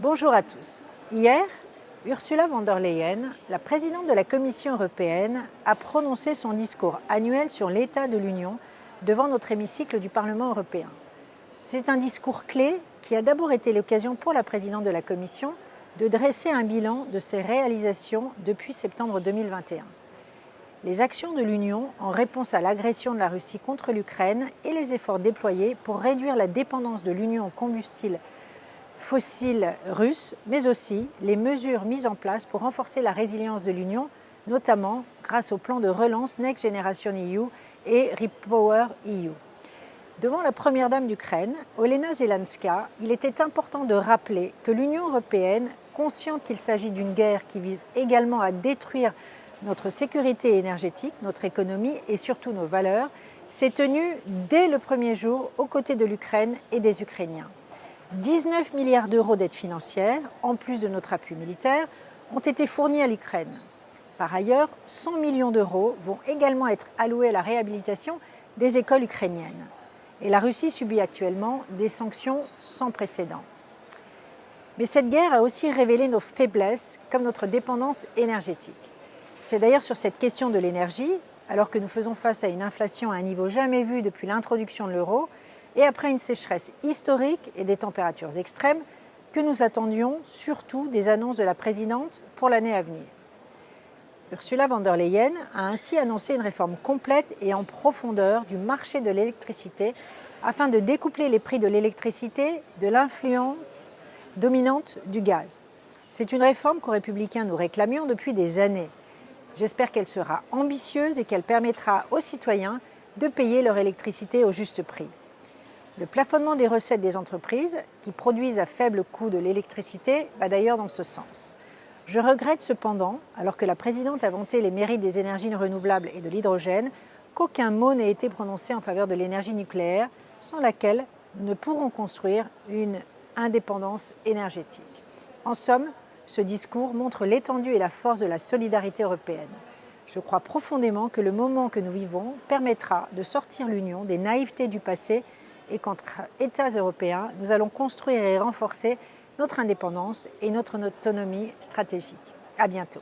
Bonjour à tous. Hier, Ursula von der Leyen, la présidente de la Commission européenne, a prononcé son discours annuel sur l'état de l'Union devant notre hémicycle du Parlement européen. C'est un discours clé qui a d'abord été l'occasion pour la présidente de la Commission de dresser un bilan de ses réalisations depuis septembre 2021. Les actions de l'Union en réponse à l'agression de la Russie contre l'Ukraine et les efforts déployés pour réduire la dépendance de l'Union aux combustibles fossiles russes, mais aussi les mesures mises en place pour renforcer la résilience de l'Union, notamment grâce au plan de relance Next Generation EU et Repower EU. Devant la première dame d'Ukraine, Olena Zelenska, il était important de rappeler que l'Union européenne, consciente qu'il s'agit d'une guerre qui vise également à détruire notre sécurité énergétique, notre économie et surtout nos valeurs, s'est tenue dès le premier jour aux côtés de l'Ukraine et des Ukrainiens. 19 milliards d'euros d'aide financière, en plus de notre appui militaire, ont été fournis à l'Ukraine. Par ailleurs, 100 millions d'euros vont également être alloués à la réhabilitation des écoles ukrainiennes. Et la Russie subit actuellement des sanctions sans précédent. Mais cette guerre a aussi révélé nos faiblesses, comme notre dépendance énergétique. C'est d'ailleurs sur cette question de l'énergie, alors que nous faisons face à une inflation à un niveau jamais vu depuis l'introduction de l'euro, et après une sécheresse historique et des températures extrêmes, que nous attendions surtout des annonces de la présidente pour l'année à venir. Ursula von der Leyen a ainsi annoncé une réforme complète et en profondeur du marché de l'électricité afin de découpler les prix de l'électricité de l'influence dominante du gaz. C'est une réforme qu'aux Républicains nous réclamions depuis des années. J'espère qu'elle sera ambitieuse et qu'elle permettra aux citoyens de payer leur électricité au juste prix. Le plafonnement des recettes des entreprises qui produisent à faible coût de l'électricité va d'ailleurs dans ce sens. Je regrette cependant, alors que la présidente a vanté les mérites des énergies renouvelables et de l'hydrogène, qu'aucun mot n'ait été prononcé en faveur de l'énergie nucléaire, sans laquelle nous ne pourrons construire une indépendance énergétique. En somme, ce discours montre l'étendue et la force de la solidarité européenne. Je crois profondément que le moment que nous vivons permettra de sortir l'Union des naïvetés du passé et qu'entre États européens, nous allons construire et renforcer notre indépendance et notre autonomie stratégique. À bientôt.